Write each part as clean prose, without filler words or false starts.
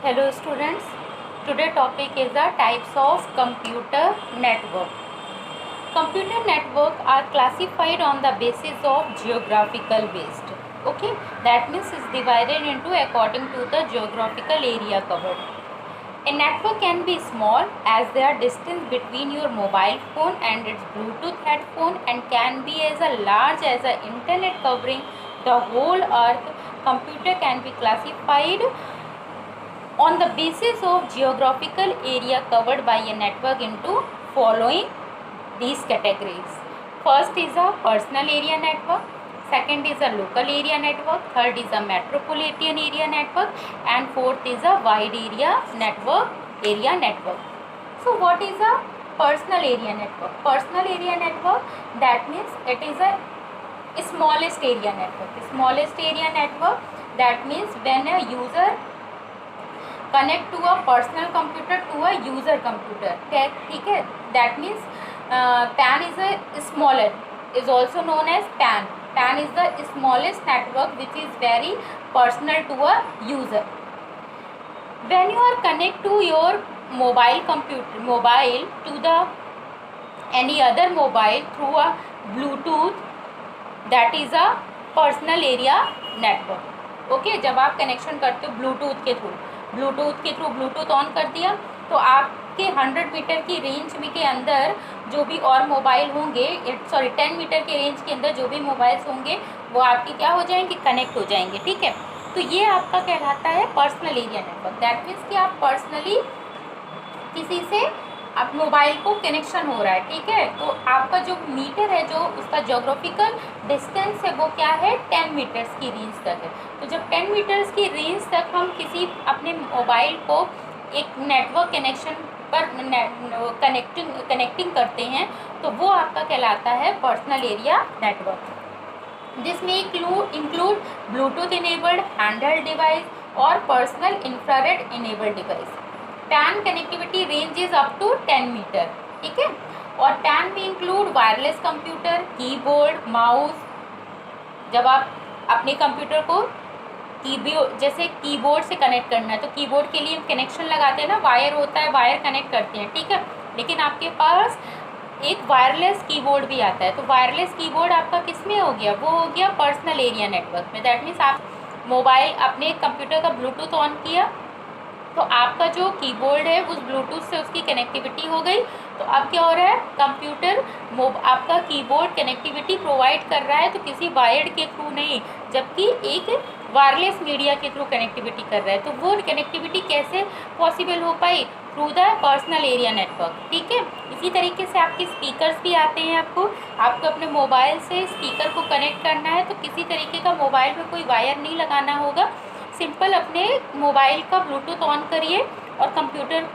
Hello students, today topic is the types of computer network. Computer network are classified on the basis of geographical based. Okay, that means it's divided into according to the geographical area covered. A network can be small as the distance between your mobile phone and its Bluetooth headphone, and can be as large as the internet covering the whole earth. Computer can be classified on the basis of geographical area covered by a network into following these categories. First is a personal area network, second is a local area network, third is a metropolitan area network, and fourth is a wide area network. So what is a personal area network? Personal area network, that means it is a smallest area network. Smallest area network, that means when a user connect to a personal computer to a user computer. ठीक है, that means PAN is a smaller, is also known as PAN. PAN is the smallest network which is very personal to a user. when you are connect to your mobile to the any other mobile through a Bluetooth, that is a personal area network. Okay, जब आप connection करते हो Bluetooth के through Bluetooth on कर दिया तो आपके 100 metre की रेंज में के अंदर जो भी और मोबाइल होंगे, 10 मीटर के रेंज के अंदर जो भी मोबाइल्स होंगे वो आपके क्या हो जाएंगे, कनेक्ट हो जाएंगे. ठीक है, तो ये आपका कहलाता है personal area network. That means कि आप पर्सनली किसी से आप मोबाइल को कनेक्शन हो रहा है. ठीक है, तो आपका जो मीटर है, जो उसका जोग्राफिकल डिस्टेंस है, वो क्या है, 10 मीटर्स की रेंज तक है. तो जब 10 मीटर्स की रेंज तक हम किसी अपने मोबाइल को एक नेटवर्क कनेक्शन पर कनेक्टिंग करते हैं तो वो आपका कहलाता है पर्सनल एरिया नेटवर्क. जिसमें include bluetooth enabled handheld device और personal infrared enabled device. PAN connectivity range is up to 10 meter. ठीक है, और पैन में include wireless computer, keyboard, mouse. जब आप अपने कंप्यूटर को जैसे कीबोर्ड से कनेक्ट करना है तो कीबोर्ड के लिए कनेक्शन लगाते हैं ना, वायर होता है, वायर कनेक्ट करते हैं. ठीक है, लेकिन आपके पास एक वायरलेस कीबोर्ड भी आता है. तो वायरलेस कीबोर्ड आपका किस में हो गया, वो हो गया पर्सनल एरिया नेटवर्क में. दैट मीन्स आप मोबाइल अपने कंप्यूटर का ब्लूटूथ ऑन किया तो आपका जो कीबोर्ड है उस ब्लूटूथ से उसकी कनेक्टिविटी हो गई. तो अब क्या हो रहा है, कंप्यूटर आपका कीबोर्ड कनेक्टिविटी प्रोवाइड कर रहा है तो किसी वायर्ड के थ्रू नहीं, जबकि एक वायरलेस मीडिया के थ्रू कनेक्टिविटी कर रहा है. तो वो कनेक्टिविटी कैसे पॉसिबल हो पाई, through the personal area network. ठीक है, इसी तरीके से आपके स्पीकर्स भी आते हैं. आपको अपने मोबाइल से स्पीकर को कनेक्ट करना है तो किसी तरीके का मोबाइल में कोई वायर नहीं लगाना होगा. सिंपल अपने मोबाइल का ब्लूटूथ ऑन करिए और कंप्यूटर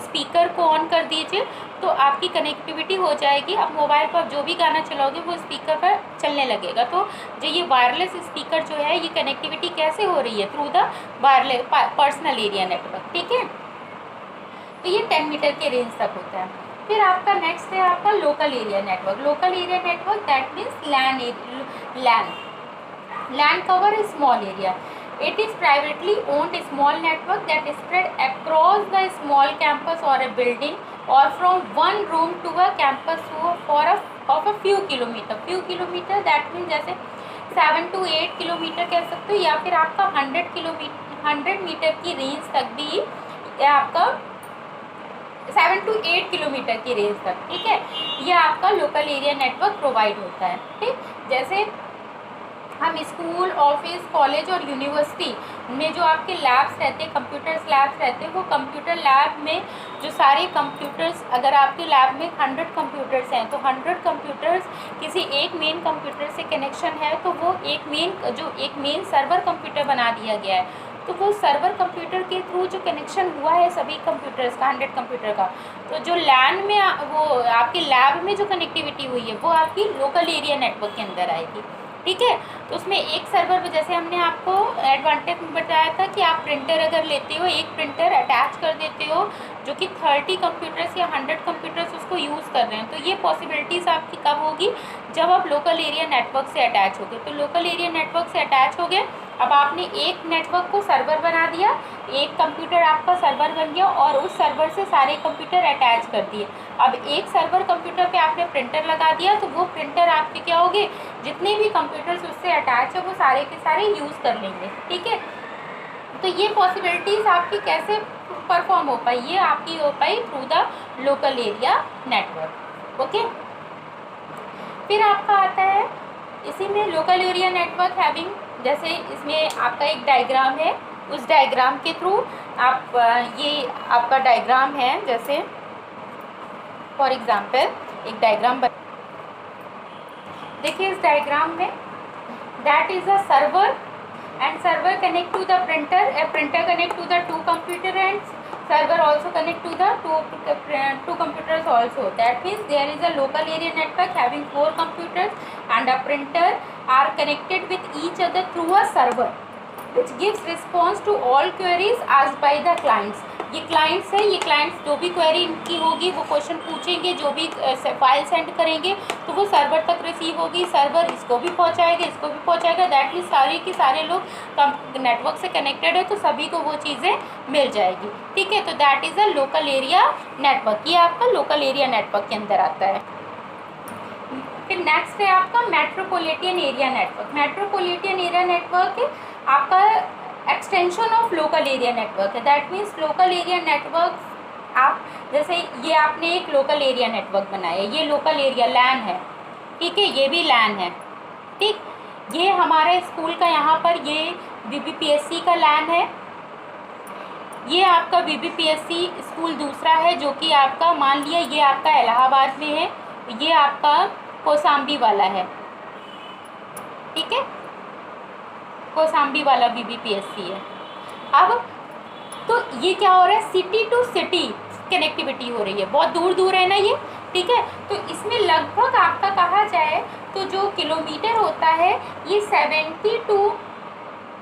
स्पीकर को ऑन कर दीजिए तो आपकी कनेक्टिविटी हो जाएगी. अब मोबाइल पर जो भी गाना चलाओगे वो स्पीकर पर चलने लगेगा. तो जो ये वायरलेस स्पीकर जो है, ये कनेक्टिविटी कैसे हो रही है, through the wireless personal area network. ठीक है, तो ये 10 मीटर के रेंज तक होता है. फिर आपका नेक्स्ट है आपका local area network. Local area network that means LAN cover small area. It is privately owned small network that is spread across the small campus or a building or from one room to a campus of a few kilometer. Few kilometer that means जैसे 7 to 8 kilometre कह सकते हो, या फिर आपका 100 metre की range तक भी आपका 7 to 8 किलोमीटर की रेंज तक. ठीक है, यह आपका लोकल एरिया नेटवर्क प्रोवाइड होता है. ठीक, जैसे हम स्कूल, ऑफिस, कॉलेज और यूनिवर्सिटी में जो आपके लैब्स रहते हैं, कंप्यूटर्स लैब्स रहते हैं, वो कंप्यूटर लैब में जो सारे कंप्यूटर्स, अगर आपके लैब में 100 कंप्यूटर्स हैं तो 100 कंप्यूटर्स किसी एक मेन कंप्यूटर से कनेक्शन है तो वो एक मेन सर्वर कंप्यूटर बना दिया गया है. तो वो सर्वर कंप्यूटर के थ्रू जो कनेक्शन हुआ है सभी कंप्यूटर्स का, 100 कंप्यूटर का, तो जो लैन में वो आपके लैब में जो कनेक्टिविटी हुई है वो आपकी लोकल एरिया नेटवर्क के अंदर आएगी. ठीक है, तो उसमें एक सर्वर में, जैसे हमने आपको एडवांटेज में बताया था कि आप प्रिंटर अगर लेते हो, एक प्रिंटर अटैच कर देते हो जो कि 30 कंप्यूटर्स या 100 कंप्यूटर्स उसको यूज़ कर रहे हैं, तो ये पॉसिबिलिटीज़ आपकी कब होगी, जब आप लोकल एरिया नेटवर्क से अटैच हो गए. तो लोकल एरिया नेटवर्क से अटैच हो गए अब आपने एक नेटवर्क को सर्वर बना दिया, एक कंप्यूटर आपका सर्वर बन गया और उस सर्वर से सारे कंप्यूटर अटैच कर दिए। अब एक सर्वर कंप्यूटर पे आपने प्रिंटर लगा दिया तो वो प्रिंटर आपके क्या होंगे, जितने भी कंप्यूटर्स उससे अटैच है वो सारे के सारे यूज़ कर लेंगे। ठीक है, तो ये पॉसिबिलिटीज़ आपकी कैसे परफॉर्म हो पाई, ये आपकी हो पाई through the local area network. Okay, फिर आपका आता है इसी में लोकल एरिया नेटवर्क हैविंग, जैसे इसमें आपका एक डायग्राम है, उस डायग्राम के थ्रू आप ये आपका डायग्राम है, जैसे फॉर एग्जांपल एक डायग्राम देखिए इस डायग्राम में, that is a server and server connect to the printer, a printer connect to the two computer and server also connect to the two computers also. That means there is a local area network having 4 computers and a printer are connected with each other through a server which gives response to all queries asked by the clients. ये clients है, ये clients जो भी query इनकी होगी वो question पूछेंगे, जो भी फाइल सेंड करेंगे तो वो सर्वर तक रिसीव होगी, सर्वर इसको भी पहुंचाएगा, इसको भी पहुंचाएगा। दैट मीन्स सारे के सारे लोग नेटवर्क से कनेक्टेड है तो सभी को वो चीज़ें मिल जाएगी। ठीक है, तो that is a local area network, ये आपका लोकल एरिया नेटवर्क के अंदर आता है। फिर नेक्स्ट है आपका metropolitan area network. Metropolitan area network आपका extension of local area network है। That means local area network आप जैसे ये आपने एक लोकल एरिया नेटवर्क बनाया, ये लोकल एरिया लैन है, ठीक है, ये भी लैन है। ठीक, ये हमारे स्कूल का यहाँ पर ये BBPSC का लैन है, ये आपका BBPSC स्कूल दूसरा है जो कि आपका मान लिया ये आपका इलाहाबाद में है, ये आपका कौसाम्बी वाला है। ठीक है, कौसाम्बी वाला BBPSC है। अब तो ये क्या हो रहा है, सिटी टू सिटी कनेक्टिविटी हो रही है, बहुत दूर दूर है ना ये। ठीक है, तो इसमें लगभग आपका कहा जाए तो जो किलोमीटर होता है ये 70 टू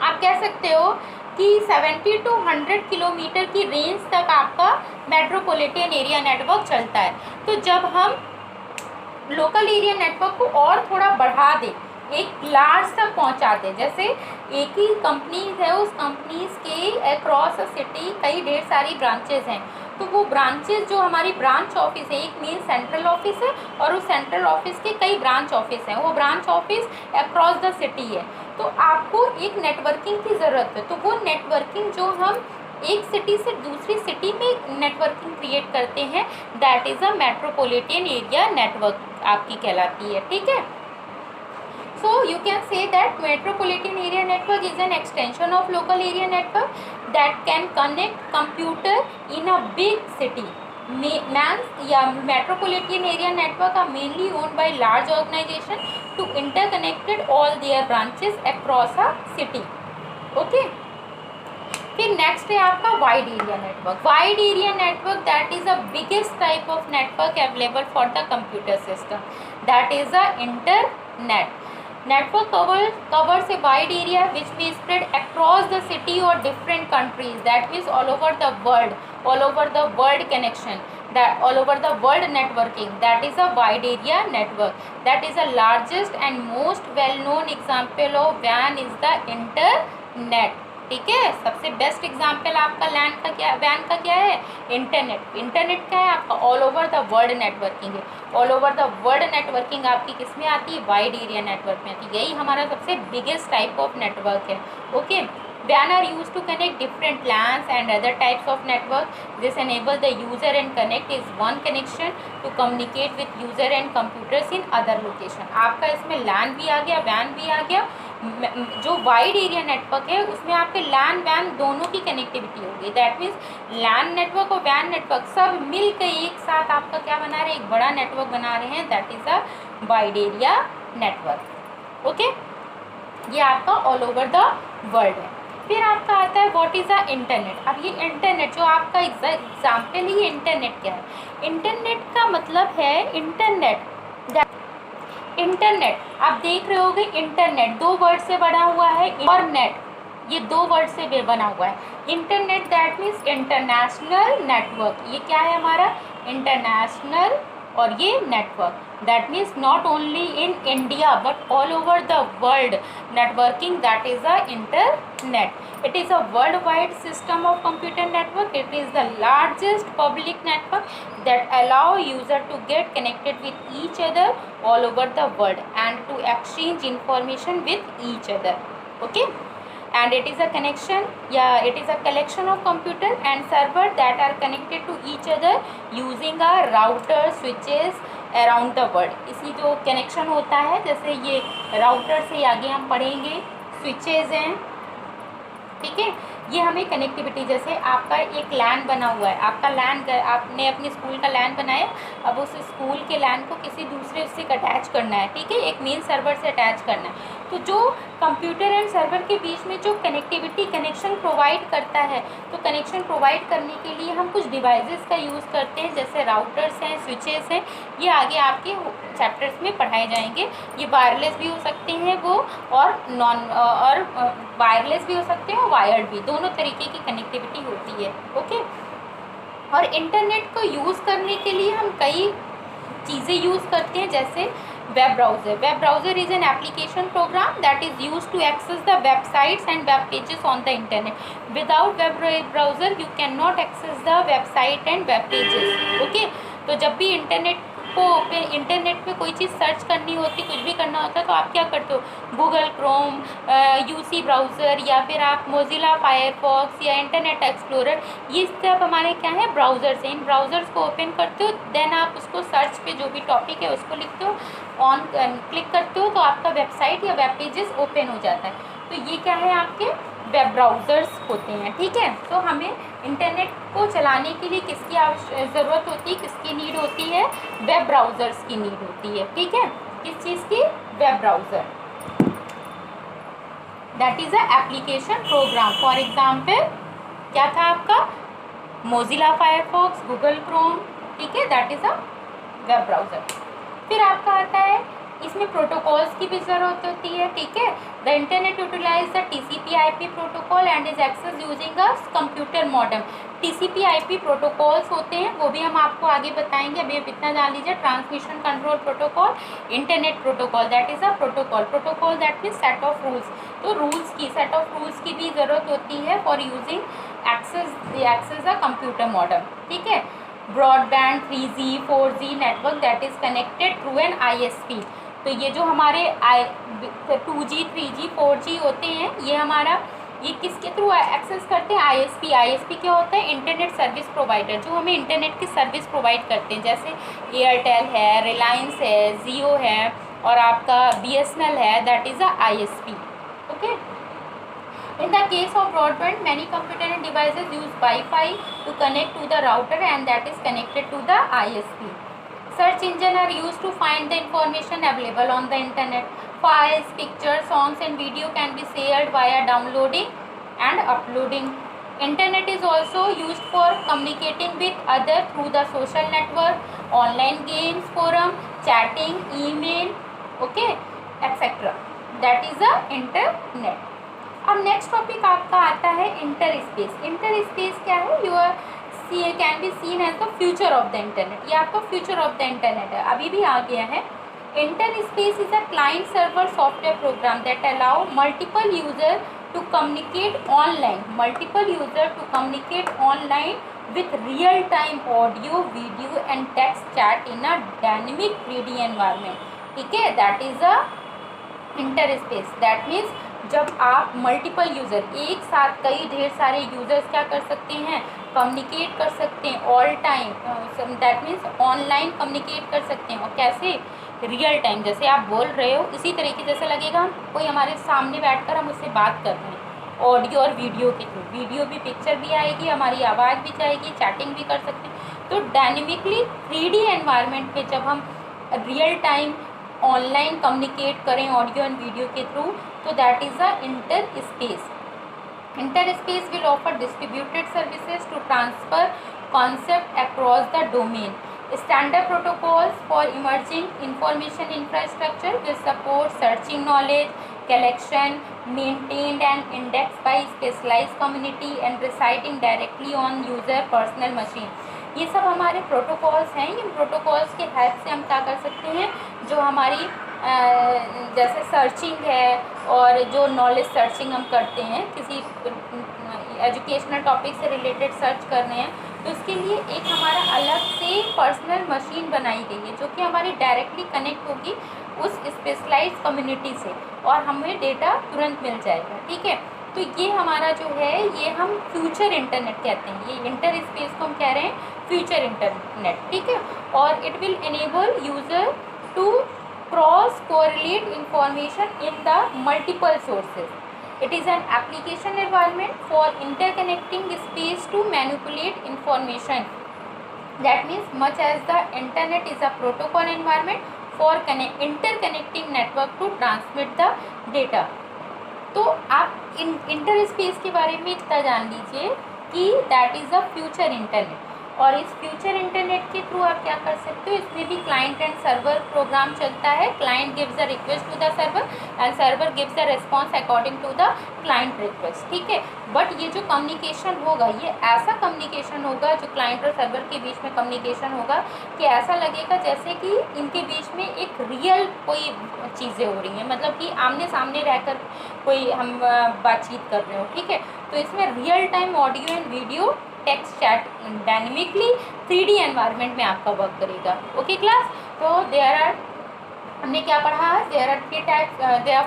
आप कह सकते हो कि 70 टू 100 किलोमीटर की रेंज तक आपका मेट्रोपॉलिटन एरिया नेटवर्क चलता है। तो जब हम लोकल एरिया नेटवर्क को और थोड़ा बढ़ा दें, एक लार्ज तक पहुंचा दें, जैसे एक ही कंपनीज है, उस कंपनीज के अक्रॉस अ सिटी कई ढेर सारी ब्रांचेज हैं, तो वो ब्रांचेज जो हमारी ब्रांच ऑफिस है, एक मेन सेंट्रल ऑफिस है और उस सेंट्रल ऑफिस के कई ब्रांच ऑफिस हैं, वो branch office across the city है, तो आपको एक नेटवर्किंग की ज़रूरत है। तो वो नेटवर्किंग जो हम एक सिटी से दूसरी सिटी में नेटवर्किंग क्रिएट करते हैं, that is a metropolitan area network आपकी कहलाती है। ठीक है, so you can say that metropolitan area network is an extension of local area network that can connect computer in a big city. Metropolitan area network are mainly owned by large organization to interconnected all their branches across a city. Okay, फिर next है आपका wide area network. Wide area network that is a biggest type of network available for the computer system, that is a internet. Network covers a wide area which we spread across the city or different countries. That means all over the world connection, that all over the world networking. That is a wide area network. That is the largest and most well-known example of WAN is the internet. ठीक है, सबसे best example आपका WAN का क्या है, internet. Internet क्या है आपका all over the world networking all. Over over the world नेटवर्किंग आपकी किस में आती है, वाइड एरिया नेटवर्क में आती है। यही हमारा सबसे बिगेस्ट टाइप ऑफ नेटवर्क है। Okay, WAN are used to connect different LANs and other types of network. This enable the user and connect is one connection to communicate with user and computers in other location. आपका इसमें LAN भी आ गया, WAN भी आ गया। जो wide area network है उसमें आपके LAN WAN दोनों की कनेक्टिविटी होगी। दैट मीन्स LAN नेटवर्क और WAN नेटवर्क सब मिल के एक साथ आपका क्या बना रहे हैं, एक बड़ा नेटवर्क बना रहे हैं, that is a wide area network. Okay, ये आपका ऑल ओवर द वर्ल्ड है। फिर आपका आता है व्हाट इज़ अ इंटरनेट। अब ये इंटरनेट जो आपका एग्जाम्पल ही इंटरनेट क्या है, इंटरनेट का मतलब है इंटरनेट। इंटरनेट आप देख रहे होगे, इंटरनेट 2 वर्ड से बना हुआ है और नेट ये 2 वर्ड से बना हुआ है। Internet that means international network, ये क्या है हमारा इंटरनेशनल और ये network. That means not only in India but all over the world networking, that is the internet. It is a worldwide system of computer network. It is the largest public network that allow user to get connected with each other all over the world and to exchange information with each other. Okay, and it is a connection, it is a collection of computer and server that are connected to each other using a router switches around the world. इसी जो connection होता है, जैसे ये router से आगे हम पढ़ेंगे स्विचेज हैं, ठीक है. ये हमें कनेक्टिविटी, जैसे आपका एक लैन बना हुआ है, आपका लैन, आपने अपने स्कूल का लैन बनाया, अब उस स्कूल के लैन को किसी दूसरे से अटैच करना है, ठीक है, एक मेन सर्वर से अटैच करना है. तो जो कंप्यूटर एंड सर्वर के बीच में जो कनेक्टिविटी कनेक्शन प्रोवाइड करता है, तो कनेक्शन प्रोवाइड करने के लिए हम कुछ डिवाइसेस का यूज़ करते हैं, जैसे राउटर्स हैं, स्विचेस हैं. ये आगे आपके चैप्टर्स में पढ़ाए जाएंगे. ये वायरलेस भी हो सकते हैं वो, और वायरलेस भी हो सकते हैं और वायर्ड भी, दोनों तरीके की कनेक्टिविटी होती है. ओके, और इंटरनेट को यूज़ करने के लिए हम कई चीज़ें यूज़ करते हैं, जैसे web browser. Web browser is an application program that is used to access the websites and web pages on the internet. Without web browser you can not access the website and web pages. Okay, तो जब भी internet पे कोई चीज़ search करनी होती, कुछ भी करना होता है, तो आप क्या करते हो, गूगल क्रोम, यूसी ब्राउज़र, या फिर आप मोजिला फायरफॉक्स या इंटरनेट एक्सप्लोरर, ये सब हमारे क्या है, ब्राउज़र्स हैं. इन ब्राउज़र्स को ओपन करते हो, देन आप उसको सर्च पे जो भी टॉपिक है उसको लिखते हो, ऑन क्लिक करते हो, तो आपका वेबसाइट या वेब पेजेस ओपन हो जाता है. तो ये क्या है, आपके वेब ब्राउज़र्स होते हैं. ठीक है, तो हमें इंटरनेट को चलाने के लिए किसकी ज़रूरत होती है, किसकी नीड होती है, वेब ब्राउज़र्स की नीड होती है. ठीक है, किस चीज़ की, web browser. That is a application program. For example क्या था आपका, मोजिला फायरफॉक्स, गूगल क्रोम, ठीक है, that is a web browser. फिर आपका आता है, इसमें प्रोटोकॉल्स की भी ज़रूरत होती है. ठीक है, the internet utilize the TCP/IP protocol and is access using a computer modem. TCP/IP protocols होते हैं, वो भी हम आपको आगे बताएंगे. अभी आप इतना जान लीजिए, transmission control protocol, internet protocol, that is a protocol. Protocol that means set of rules. तो रूल्स की, सेट ऑफ रूल्स की भी ज़रूरत होती है for using access the computer modem. ठीक है, broadband 3G 4G network that is connected through an ISP. तो ये जो हमारे 2G 3G 4G होते हैं, ये हमारा, ये किसके थ्रू एक्सेस करते हैं, ISP. ISP क्या होता है, इंटरनेट सर्विस प्रोवाइडर, जो हमें इंटरनेट की सर्विस प्रोवाइड करते हैं, जैसे एयरटेल है, रिलायंस है, जियो है, और आपका BSNL है, that is a ISP. Okay, in the case of broadband, many computer and devices use Wi-Fi to connect to the router and that is connected to the ISP. Search engine are used to find the information available on the internet. Files, pictures, songs and video can be shared via downloading and uploading. Internet is also used for communicating with others through the social network, online games, forum, chatting, email, okay, etc. That is the internet. अब next topic आपका आता है inter space. Inter space क्या है, can be seen as the future of the internet. ये आपका future of the internet है, अभी भी आ गया है. Inter space is a client server software program that allow multiple user to communicate online, multiple user to communicate online with real time audio, video and text chat in a dynamic 3D environment. ठीक है, that is a interspace. That means जब आप multiple user, एक साथ कई ढेर सारे users क्या कर सकते हैं, कम्युनिकेट कर सकते हैं all time. That means online communicate कर सकते हैं. और कैसे, रियल टाइम, जैसे आप बोल रहे हो इसी तरीके जैसे लगेगा कोई हमारे सामने बैठकर हम उससे बात कर रहे हैं, ऑडियो और वीडियो के थ्रू. वीडियो भी, पिक्चर भी आएगी, हमारी आवाज़ भी जाएगी, चैटिंग भी कर सकते हैं. तो डायनेमिकली 3D एनवायरनमेंट में जब हम रियल टाइम ऑनलाइन कम्युनिकेट करें ऑडियो एंड वीडियो के थ्रू, तो that is a inter space. Inter space will offer distributed services to transfer concept across the domain. Standard protocols for emerging information infrastructure will support searching knowledge, collection, maintained and indexed by specialized community and residing directly on user personal machine. ये सब हमारे protocols हैं। इन protocols के help से हम क्या कर सकते हैं, जो हमारी जैसे सर्चिंग है और जो नॉलेज सर्चिंग हम करते हैं, किसी एजुकेशनल टॉपिक से रिलेटेड सर्च कर रहे हैं, तो इसके लिए एक हमारा अलग से पर्सनल मशीन बनाई गई है जो कि हमारी डायरेक्टली कनेक्ट होगी उस स्पेशलाइज्ड कम्युनिटी से और हमें डेटा तुरंत मिल जाएगा। ठीक है, तो ये हमारा जो है ये हम फ्यूचर इंटरनेट कहते हैं। ये इंटर स्पेस को हम कह रहे हैं फ्यूचर इंटरनेट। ठीक है, और it will enable user to cross correlate information in the multiple sources. It is an application environment for interconnecting space to manipulate information. That means much as the internet is a protocol environment for interconnecting network to transmit the data. तो आप inter space के बारे में इतना जान लीजिए कि that is a future internet. और इस फ्यूचर इंटरनेट के थ्रू आप क्या कर सकते हो, इसमें भी क्लाइंट एंड सर्वर प्रोग्राम चलता है। Client gives the request to the server and server gives the response according to the client request. ठीक है, बट ये जो कम्युनिकेशन होगा ये ऐसा कम्युनिकेशन होगा, जो क्लाइंट और सर्वर के बीच में कम्युनिकेशन होगा कि ऐसा लगेगा जैसे कि इनके बीच में एक रियल कोई चीज़ें हो रही हैं, मतलब कि आमने सामने रहकर कोई हम बातचीत कर रहे हो। ठीक है, तो इसमें real time audio and video text chat dynamically 3D environment में आपका वर्क करेगा। ओके क्लास, तो देयर आर, हमने क्या पढ़ा है, there are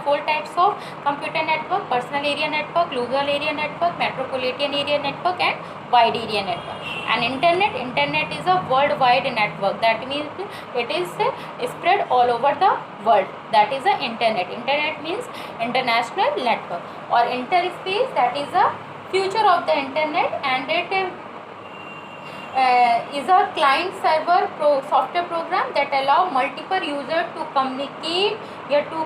4 types of computer network: personal area network, local area network, metropolitan area network and wide area network. And internet is a world wide network, that means it is spread all over the world, that is a internet means international network. और inter space that is a future of the internet, and it is a client server software program that allow multiple users to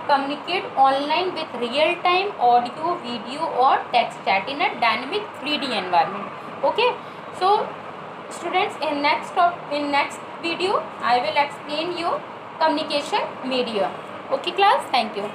communicate online with real time audio, video or text chat in a dynamic 3D environment. Okay, so students, in next video I will explain you communication media. Okay class, thank you.